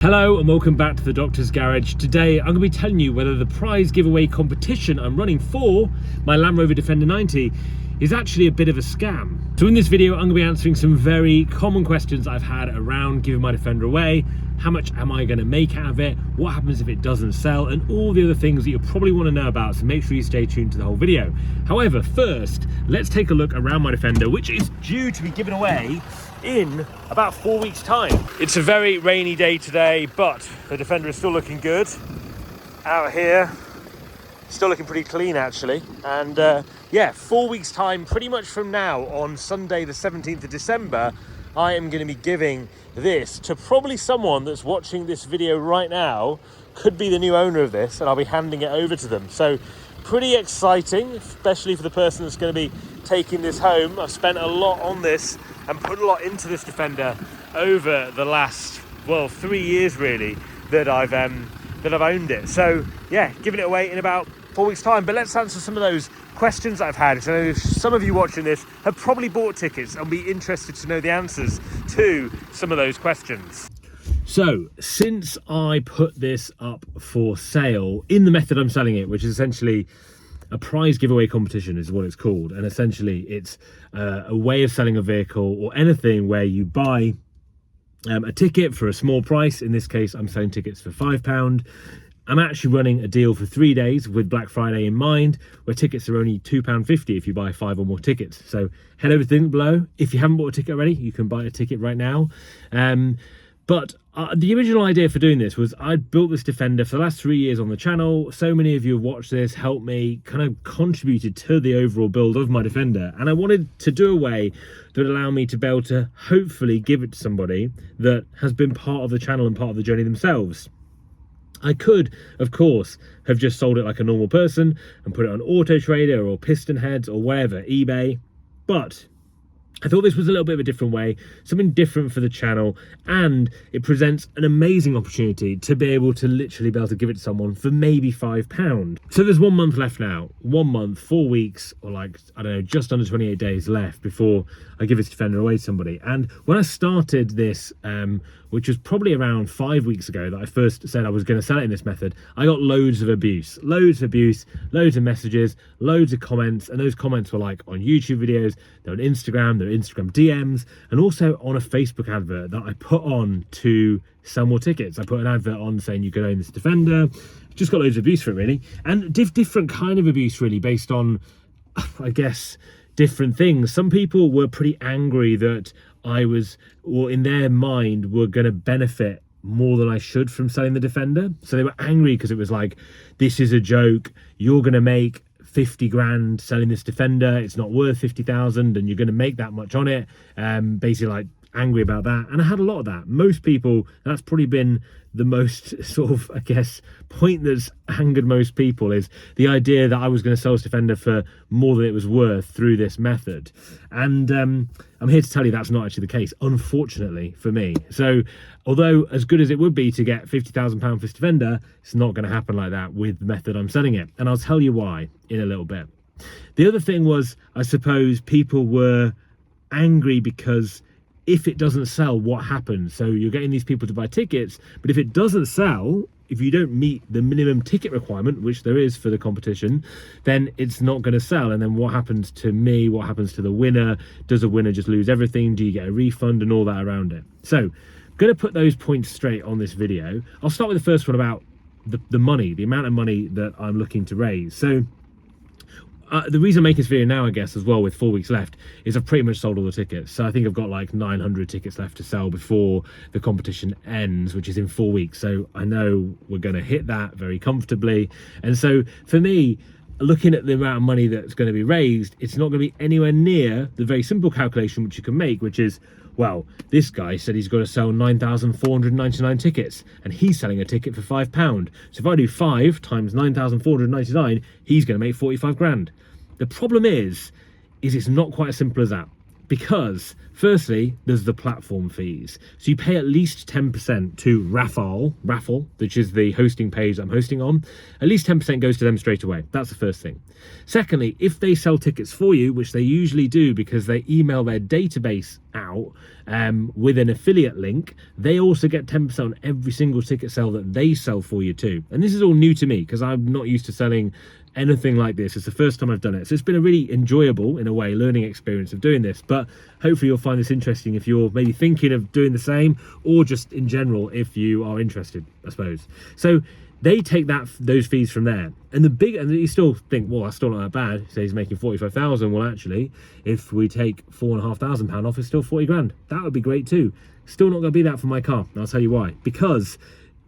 Hello and welcome back to the Doctor's Garage. Today I'm going to be telling you whether the prize giveaway competition I'm running for my Land Rover Defender 90 is actually a bit of a scam. So in this video I'm going to be answering some very common questions I've had around giving my Defender away. How much am I going to make out of it? What happens if it doesn't sell? And all the other things that you'll probably want to know about, so make sure you stay tuned to the whole video. However, first, let's take a look around my Defender, which is due to be given away in about 4 weeks' time. It's a very rainy day today, but the Defender is still looking good. Out here, still looking pretty clean actually. And yeah, 4 weeks' time, pretty much from now, on Sunday the 17th of December, I am going to be giving this to probably someone that's watching this video right now, could be the new owner of this, and I'll be handing it over to them. So pretty exciting, especially for the person that's going to be taking this home. I've spent a lot on this and put a lot into this Defender over the last, well, 3 years really that I've owned it. So yeah, giving it away in about 4 weeks' time. But let's answer some of those questions I've had. So I know some of you watching this have probably bought tickets and be interested to know the answers to some of those questions. So since I put this up for sale in the method I'm selling it, which is essentially a prize giveaway competition is what it's called, and essentially it's a way of selling a vehicle or anything where you buy a ticket for a small price. In this case I'm selling tickets for £5. I'm actually running a deal for 3 days with Black Friday in mind, where tickets are only £2.50 if you buy 5 or more tickets. So head over to the link below. If you haven't bought a ticket already, you can buy a ticket right now. But the original idea for doing this was I'd built this Defender for the last 3 years on the channel. So many of you have watched this, helped me, kind of contributed to the overall build of my Defender. And I wanted to do a way that would allow me to be able to hopefully give it to somebody that has been part of the channel and part of the journey themselves. I could, of course, have just sold it like a normal person and put it on Auto Trader or Piston Heads or wherever, eBay, but I thought this was a little bit of a different way, something different for the channel, and it presents an amazing opportunity to be able to literally be able to give it to someone for maybe £5. So there's 1 month left now, 1 month, 4 weeks, or like, I don't know, just under 28 days left before I give this Defender away to somebody. And when I started this, which was probably around 5 weeks ago that I first said I was going to sell it in this method, I got loads of abuse, loads of messages, loads of comments, and those comments were like on YouTube videos, they're on Instagram, they're Instagram DMs, and also on a Facebook advert that I put on to sell more tickets. I put an advert on saying you could own this Defender. Just got loads of abuse for it really, and different kind of abuse really based on, I guess, different things. Some people were pretty angry that I was, or in their mind, were going to benefit more than I should from selling the Defender. So they were angry because it was like, this is a joke, you're going to make 50 grand selling this Defender, it's not worth 50,000 and you're going to make that much on it. Basically like angry about that. And I had a lot of that. Most people, that's probably been the most sort of, I guess, point that's angered most people, is the idea that I was going to sell this Defender for more than it was worth through this method. And I'm here to tell you that's not actually the case, unfortunately for me. So although as good as it would be to get £50,000 for this Defender, it's not going to happen like that with the method I'm selling it. And I'll tell you why in a little bit. The other thing was, I suppose people were angry because if it doesn't sell, what happens? So you're getting these people to buy tickets, but if it doesn't sell, if you don't meet the minimum ticket requirement, which there is for the competition, then it's not going to sell. And then what happens to me? What happens to the winner? Does the winner just lose everything? Do you get a refund and all that around it? So I'm going to put those points straight on this video. I'll start with the first one about the money, the amount of money that I'm looking to raise. So the reason I'm making this video now, I guess, as well, with 4 weeks left, is I've pretty much sold all the tickets. So I think I've got like 900 tickets left to sell before the competition ends, which is in 4 weeks. So I know we're going to hit that very comfortably. And so for me, looking at the amount of money that's going to be raised, it's not going to be anywhere near the very simple calculation which you can make, which is, well, this guy said he's got to sell 9,499 tickets and he's selling a ticket for £5. So if I do 5 times 9,499, he's going to make 45 grand. The problem is it's not quite as simple as that. Because firstly, there's the platform fees. So you pay at least 10% to Raffle, which is the hosting page I'm hosting on. At least 10% goes to them straight away. That's the first thing. Secondly, if they sell tickets for you, which they usually do because they email their database out with an affiliate link, they also get 10% on every single ticket sale that they sell for you too. And this is all new to me because I'm not used to selling anything like this. It's the first time I've done it, so it's been a really enjoyable, in a way, learning experience of doing this. But hopefully you'll find this interesting if you're maybe thinking of doing the same, or just in general if you are interested, I suppose. So they take those fees from there, and and you still think, well, that's still not that bad. So he's making 45,000. Well, actually, if we take £4,500 off, it's still 40 grand. That would be great too. Still not going to be that for my car, and I'll tell you why. Because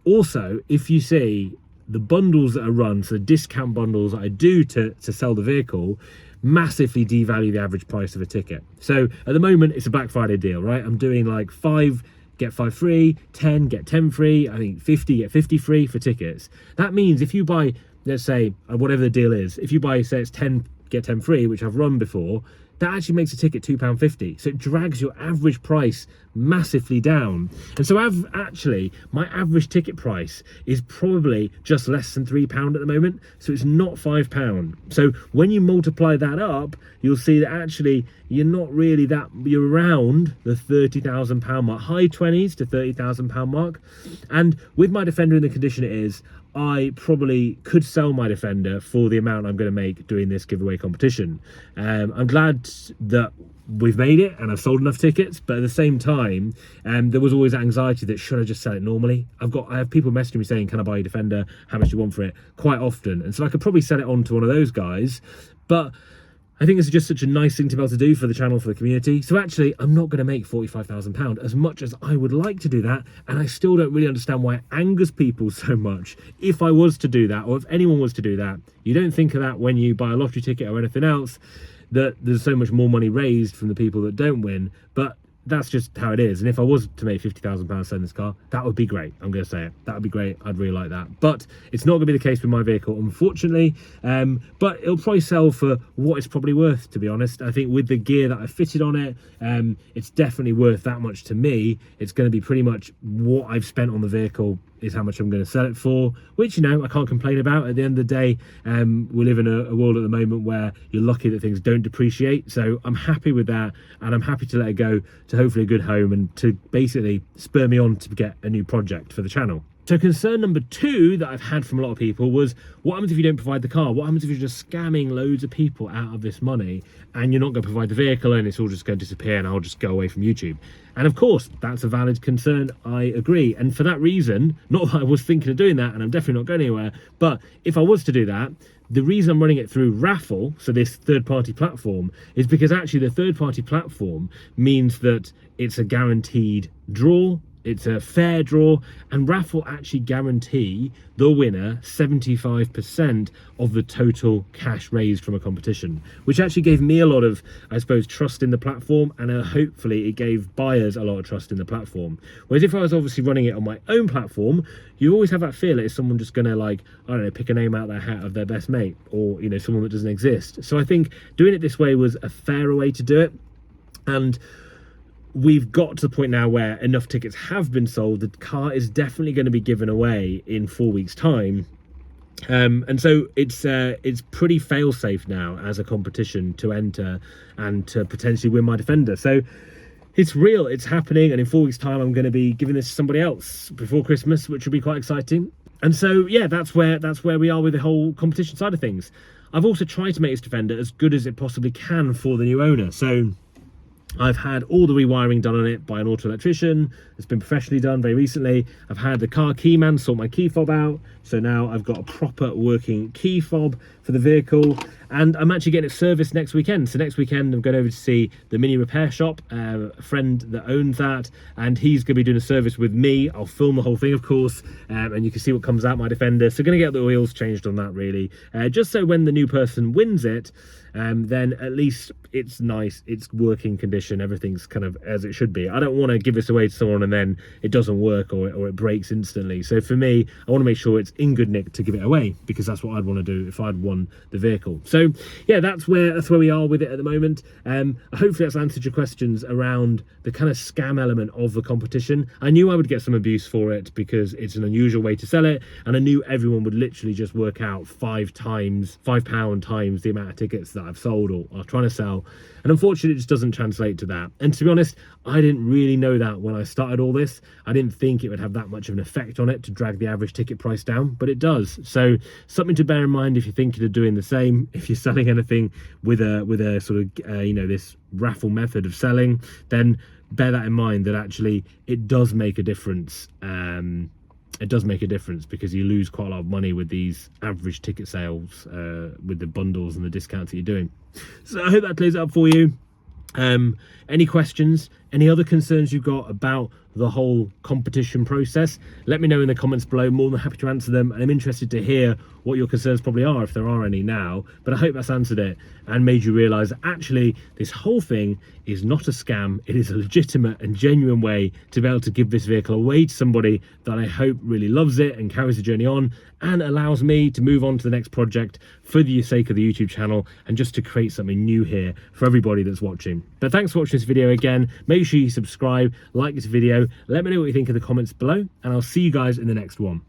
also, if you see the bundles that are run, so the discount bundles that I do to sell the vehicle, massively devalue the average price of a ticket. So at the moment, it's a Black Friday deal, right? I'm doing like 5 get 5 free, 10 get 10 free, I think 50 get 50 free for tickets. That means if you buy, let's say, whatever the deal is, if you buy, say it's 10 get 10 free, which I've run before, that actually makes a ticket £2.50. So it drags your average price massively down. And so actually, my average ticket price is probably just less than £3 at the moment. So it's not £5. So when you multiply that up, you'll see that actually you're not really you're around the £30,000 mark, high 20s to £30,000 mark. And with my Defender in the condition it is, I probably could sell my Defender for the amount I'm going to make doing this giveaway competition. I'm glad that we've made it and I've sold enough tickets, but at the same time, there was always anxiety that should I just sell it normally? I have people messaging me saying, can I buy your Defender? How much do you want for it? Quite often. And so I could probably sell it on to one of those guys, but I think this is just such a nice thing to be able to do for the channel, for the community. So actually, I'm not going to make £45,000 as much as I would like to do that. And I still don't really understand why it angers people so much. If I was to do that, or if anyone was to do that, you don't think of that when you buy a lottery ticket or anything else, that there's so much more money raised from the people that don't win. But that's just how it is. And if I was to make £50,000 selling this car, that would be great. I'm going to say it. That would be great. I'd really like that. But it's not going to be the case with my vehicle, unfortunately. But it'll probably sell for what it's probably worth, to be honest. I think with the gear that I fitted on it, it's definitely worth that much to me. It's going to be pretty much what I've spent on the vehicle is how much I'm going to sell it for, which, you know, I can't complain about. At the end of the day, we live in a world at the moment where you're lucky that things don't depreciate. So I'm happy with that, and I'm happy to let it go to hopefully a good home and to basically spur me on to get a new project for the channel. So concern number 2 that I've had from a lot of people was, what happens if you don't provide the car? What happens if you're just scamming loads of people out of this money and you're not going to provide the vehicle and it's all just going to disappear and I'll just go away from YouTube? And of course, that's a valid concern. I agree. And for that reason, not that I was thinking of doing that and I'm definitely not going anywhere, but if I was to do that, the reason I'm running it through Raffle, so this third-party platform, is because actually the third-party platform means that it's a guaranteed draw. It's a fair draw, and Raffle actually guarantee the winner 75% of the total cash raised from a competition, which actually gave me a lot of, I suppose, trust in the platform, and hopefully it gave buyers a lot of trust in the platform. Whereas if I was obviously running it on my own platform, you always have that fear that is someone just going to, like, I don't know, pick a name out of their hat of their best mate, or, you know, someone that doesn't exist. So I think doing it this way was a fairer way to do it, and we've got to the point now where enough tickets have been sold. The car is definitely going to be given away in 4 weeks' time. And so it's pretty fail-safe now as a competition to enter and to potentially win my Defender. So it's real, it's happening, and in 4 weeks' time I'm going to be giving this to somebody else before Christmas, which will be quite exciting. And so, yeah, that's where we are with the whole competition side of things. I've also tried to make this Defender as good as it possibly can for the new owner. So I've had all the rewiring done on it by an auto electrician. It's been professionally done very recently. I've had the car key man sort my key fob out. So now I've got a proper working key fob for the vehicle. And I'm actually getting it serviced next weekend. So next weekend I'm going over to see the mini repair shop, a friend that owns that. And he's going to be doing a service with me. I'll film the whole thing, of course. And you can see what comes out my Defender. So going to get the oils changed on that, really. Just so when the new person wins it, then at least it's nice, it's working condition. condition, everything's kind of as it should be. I don't want to give this away to someone and then it doesn't work or it breaks instantly. So for me, I want to make sure it's in good nick to give it away, because that's what I'd want to do if I'd won the vehicle. So yeah, that's where we are with it at the moment. Hopefully that's answered your questions around the kind of scam element of the competition. I knew I would get some abuse for it because it's an unusual way to sell it, and I knew everyone would literally just work out £5 times the amount of tickets that I've sold or are trying to sell, and unfortunately it just doesn't translate to that. And to be honest, I didn't really know that when I started all this. I didn't think it would have that much of an effect on it to drag the average ticket price down, but it does. So something to bear in mind if you're thinking of doing the same. If you're selling anything with a sort of you know, this raffle method of selling, then bear that in mind, that actually it does make a difference. It does make a difference because you lose quite a lot of money with these average ticket sales, with the bundles and the discounts that you're doing. So I hope that clears it up for you. Any questions, any other concerns you've got about the whole competition process, let me know in the comments below. More than happy to answer them, and I'm interested to hear what your concerns probably are, if there are any now. But I hope that's answered it and made you realize that actually this whole thing is not a scam. It is a legitimate and genuine way to be able to give this vehicle away to somebody that I hope really loves it and carries the journey on, and allows me to move on to the next project for the sake of the YouTube channel, and just to create something new here for everybody that's watching. But thanks for watching this video again. Make sure you subscribe, like this video, let me know what you think in the comments below, and I'll see you guys in the next one.